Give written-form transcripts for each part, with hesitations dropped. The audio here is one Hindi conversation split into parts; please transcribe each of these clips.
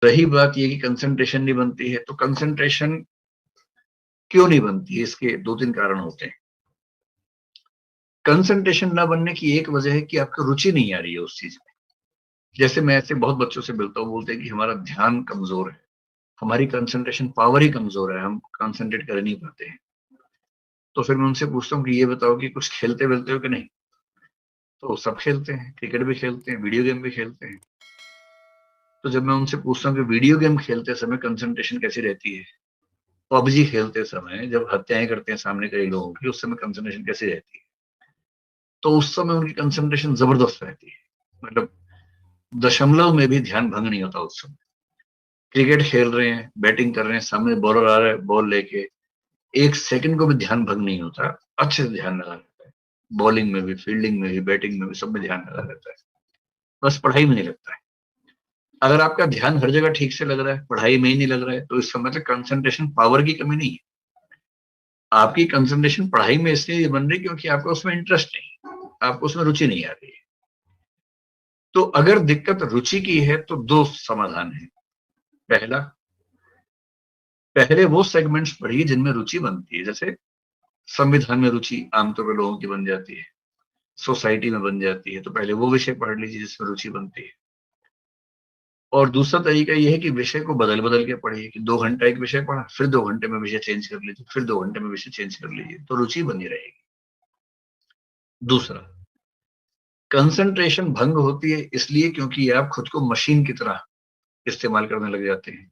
रही बात ये कि कंसंट्रेशन नहीं बनती है, तो कंसंट्रेशन क्यों नहीं बनती है, इसके दो तीन कारण होते हैं। कंसंट्रेशन ना बनने की एक वजह है कि आपको रुचि नहीं आ रही है उस चीज में। जैसे मैं ऐसे बहुत बच्चों से मिलता हूँ, बोलते हैं कि हमारा ध्यान कमजोर है, हमारी कंसंट्रेशन पावर ही कमजोर है, हम कंसंट्रेट कर नहीं पाते हैं। तो फिर मैं उनसे पूछता हूँ कि ये बताओ कि कुछ खेलते वेलते हो कि नहीं। तो सब खेलते हैं, क्रिकेट भी खेलते हैं, वीडियो गेम भी खेलते हैं। तो जब मैं उनसे पूछता हूँ कि वीडियो गेम खेलते समय कंसंट्रेशन कैसी रहती है, पबजी खेलते समय जब हत्याएं करते हैं सामने कई लोगों की, उस समय कंसंट्रेशन कैसी रहती है, तो उस समय उनकी कंसंट्रेशन जबरदस्त रहती है। मतलब दशमलव में भी ध्यान भंग नहीं होता उस समय। क्रिकेट खेल रहे हैं, बैटिंग कर रहे हैं, सामने बॉलर आ रहा है, बॉल लेके एक सेकंड को भी ध्यान भंग नहीं होता, अच्छे से ध्यान लगा रहता है। बॉलिंग में भी, फील्डिंग में भी, बैटिंग में भी, सब में ध्यान लगा रहता है। बस पढ़ाई में नहीं लगता है। अगर आपका ध्यान हर जगह ठीक से लग रहा है, पढ़ाई में ही नहीं लग रहा है, तो इस समय तक कंसंट्रेशन पावर की कमी नहीं है। आपकी कंसंट्रेशन पढ़ाई में इसलिए बन रही क्योंकि आपको उसमें इंटरेस्ट नहीं, आपको उसमें रुचि नहीं आ रही है। तो अगर दिक्कत रुचि की है तो दो समाधान है। पहला, पहले वो सेगमेंट्स पढ़िए जिनमें रुचि बनती है। जैसे संविधान में रुचि आमतौर पर लोगों की बन जाती है, सोसाइटी में बन जाती है, तो पहले वो विषय पढ़ लीजिए जिसमें रुचि बनती है। और दूसरा तरीका ये है कि विषय को बदल बदल के पढ़िए, कि 2 घंटा एक विषय पढ़ा, फिर 2 घंटे में विषय चेंज कर लीजिए, फिर 2 घंटे में विषय चेंज कर लीजिए, तो रुचि बनी रहेगी। दूसरा, कंसंट्रेशन भंग होती है इसलिए क्योंकि आप खुद को मशीन की तरह इस्तेमाल करने लग जाते हैं।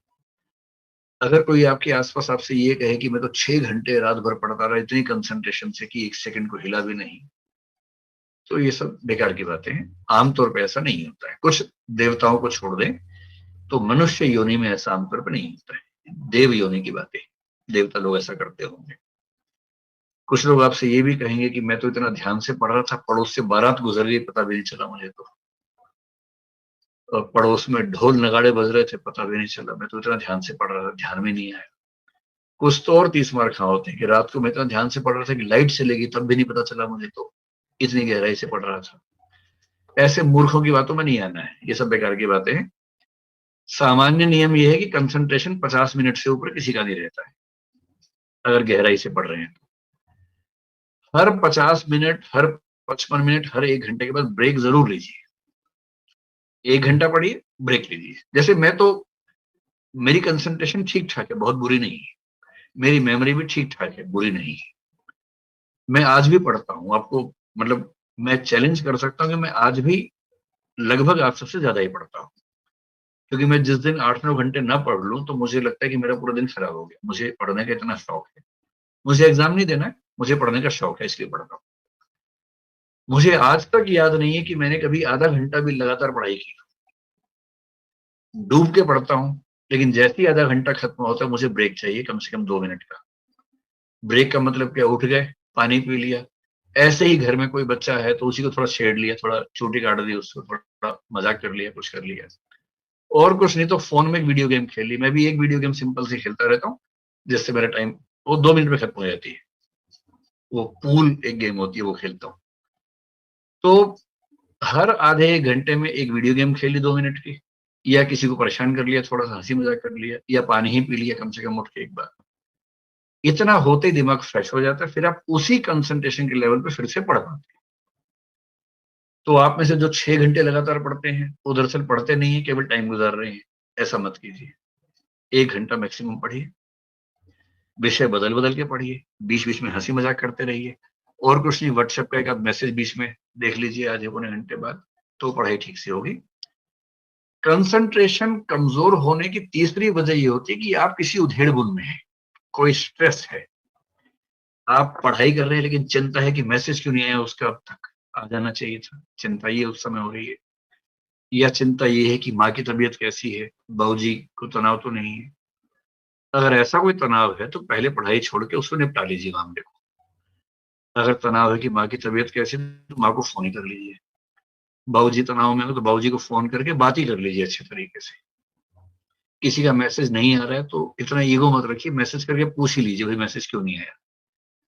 अगर कोई आपके आसपास आपसे ये कहे कि मैं तो 6 घंटे रात भर पढ़ता रहा इतनी कंसंट्रेशन से कि एक सेकंड को हिला भी नहीं, तो ये सब बेकार की बातें हैं। आमतौर पर ऐसा नहीं होता है। कुछ देवताओं को छोड़ दें तो मनुष्य योनि में ऐसा आमतौर पर नहीं होता है। देव योनि की बातें, देवता लोग ऐसा करते होंगे। कुछ लोग आपसे ये भी कहेंगे कि मैं तो इतना ध्यान से पढ़ रहा था, पड़ोस से बारात गुजर गई, पता भी नहीं चला मुझे तो। और पड़ोस में ढोल नगाड़े बज रहे थे, पता भी नहीं चला, मैं तो इतना ध्यान से पढ़ रहा था, ध्यान में नहीं आया। कुछ तो और 30 मार खा होते हैं कि रात को मैं इतना ध्यान से पढ़ रहा था कि लाइट चली गई तब भी नहीं पता चला मुझे तो, इतनी गहराई से पढ़ रहा था। ऐसे मूर्खों की बातों में नहीं आना है, ये सब बेकार की बातें हैं। सामान्य नियम यह है कि कंसंट्रेशन 50 मिनट से ऊपर किसी का नहीं रहता है अगर गहराई से पढ़ रहे हैं तो। हर 50 मिनट, हर 55 मिनट, हर 1 घंटे के बाद ब्रेक जरूर लीजिए। 1 घंटा पढ़िए, ब्रेक लीजिए। जैसे मैं तो, मेरी कंसंट्रेशन ठीक ठाक है, बहुत बुरी नहीं है। मेरी मेमोरी भी ठीक ठाक है, बुरी नहीं है। मैं आज भी पढ़ता हूँ आपको, मतलब मैं चैलेंज कर सकता हूँ कि मैं आज भी लगभग आप सबसे ज्यादा ही पढ़ता हूँ। क्योंकि मैं जिस दिन 8-9 घंटे ना पढ़ लूँ तो मुझे लगता है कि मेरा पूरा दिन खराब हो गया। मुझे पढ़ने का इतना शौक है, मुझे एग्जाम नहीं देना है, मुझे पढ़ने का शौक है, इसलिए पढ़ता हूँ। मुझे आज तक याद नहीं है कि मैंने कभी आधा घंटा भी लगातार पढ़ाई की। डूब के पढ़ता हूँ, लेकिन जैसे ही आधा घंटा खत्म होता है मुझे ब्रेक चाहिए, कम से कम 2 मिनट का। ब्रेक का मतलब क्या, उठ गए, पानी पी लिया, ऐसे ही घर में कोई बच्चा है तो उसी को थोड़ा छेड़ लिया, थोड़ा चोटी काट दी उसको, थोड़ा मजाक कर लिया, कुछ कर लिया, और कुछ नहीं तो फोन में एक वीडियो गेम खेल ली। मैं भी एक वीडियो गेम सिंपल से खेलता रहता हूँ, जिससे मेरा टाइम वो 2 मिनट में खत्म हो जाती है। वो पूल एक गेम होती है, वो खेलता हूँ। तो हर आधे 1 घंटे में एक वीडियो गेम खेली 2 मिनट की, या किसी को परेशान कर लिया, थोड़ा सा हंसी मजाक कर लिया, या पानी ही पी लिया कम से कम उठ के एक बार। इतना होते ही दिमाग फ्रेश हो जाता है, फिर आप उसी कंसंट्रेशन के लेवल पे फिर से पढ़ पाते हैं। तो आप में से जो 6 घंटे लगातार पढ़ते हैं वो दरअसल पढ़ते नहीं है, केवल टाइम गुजार रहे हैं। ऐसा मत कीजिए। 1 घंटा मैक्सिमम पढ़िए, विषय बदल बदल के पढ़िए, बीच बीच में हंसी मजाक करते रहिए, और कुछ नहीं, व्हाट्सएप का एक आध मैसेज बीच में देख लीजिए आधे पौने घंटे बाद, तो पढ़ाई ठीक से होगी। कंसंट्रेशन कमजोर होने की तीसरी वजह ये होती है कि आप किसी उधेड़ बुन में हैं, कोई स्ट्रेस है। आप पढ़ाई कर रहे हैं लेकिन चिंता है कि मैसेज क्यों नहीं आया उसका, अब तक आ जाना चाहिए था, चिंता ये उस समय हो रही है। या चिंता ये है कि माँ की तबीयत कैसी है, बाबूजी को तनाव तो नहीं है। अगर ऐसा कोई तनाव है तो पहले पढ़ाई छोड़ के उसको निपटा लीजिए मामले को। अगर तनाव है कि माँ की तबीयत कैसी है तो माँ को फोन ही कर लीजिए। बाबूजी तनाव में हो तो बाबूजी को फोन करके बात ही कर लीजिए अच्छे तरीके से। किसी का मैसेज नहीं आ रहा है तो इतना ईगो मत रखिए, मैसेज करके पूछ ही लीजिए भाई मैसेज क्यों नहीं आया।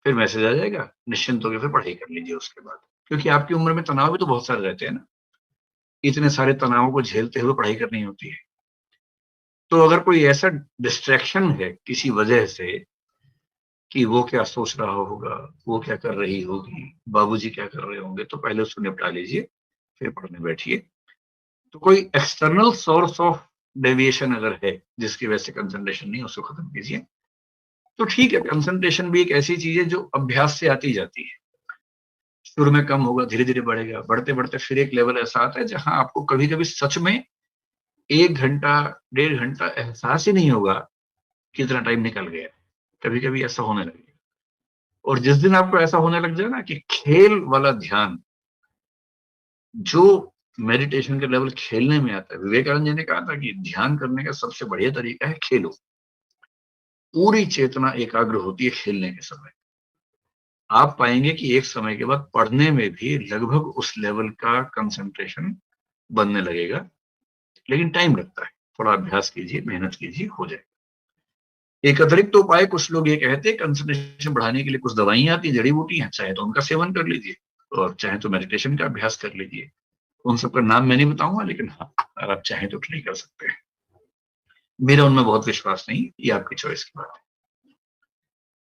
फिर मैसेज आ जाएगा, निश्चिंत होकर फिर पढ़ाई कर लीजिए उसके बाद। क्योंकि आपकी उम्र में तनाव भी तो बहुत सारे रहते हैं ना, इतने सारे तनावों को झेलते हुए पढ़ाई करनी होती है। तो अगर कोई ऐसा डिस्ट्रैक्शन है किसी वजह से कि वो क्या सोच रहा होगा, वो क्या कर रही होगी, बाबूजी क्या कर रहे होंगे, तो पहले उसको निपटा लीजिए, फिर पढ़ने बैठिए। तो कोई एक्सटर्नल सोर्स ऑफ डेविएशन अगर है जिसकी वजह से कंसंट्रेशन नहीं, उसको खत्म कीजिए। तो ठीक है, कंसंट्रेशन भी एक ऐसी चीज है जो अभ्यास से आती जाती है। शुरू में कम होगा, धीरे धीरे बढ़ेगा, बढ़ते बढ़ते फिर एक लेवल ऐसा आता है जहां आपको कभी कभी सच में 1 घंटा 1.5 घंटा एहसास ही नहीं होगा कितना टाइम निकल गया। कभी कभी ऐसा होने लगेगा। और जिस दिन आपको ऐसा होने लग जाए ना कि खेल वाला ध्यान, जो मेडिटेशन के लेवल खेलने में आता है, विवेकानंद जी ने कहा था कि ध्यान करने का सबसे बढ़िया तरीका है खेलो। पूरी चेतना एकाग्र होती है खेलने के समय। आप पाएंगे कि एक समय के बाद पढ़ने में भी लगभग उस लेवल का कंसंट्रेशन बनने लगेगा, लेकिन टाइम लगता है। थोड़ा अभ्यास कीजिए, मेहनत कीजिए, हो जाएगा। एक अतिरिक्त उपाय कुछ लोग ये कहते हैं, कंसंट्रेशन बढ़ाने के लिए कुछ दवाइयां आती है, जड़ी बूटियां, चाहे तो उनका सेवन कर लीजिए और चाहे तो मेडिटेशन का अभ्यास कर लीजिए। उन सबका नाम मैं नहीं बताऊंगा, लेकिन हाँ, अगर आप चाहें तो ट्राई कर सकते हैं। मेरा उनमें बहुत विश्वास नहीं, ये आपकी चॉइस की बात है।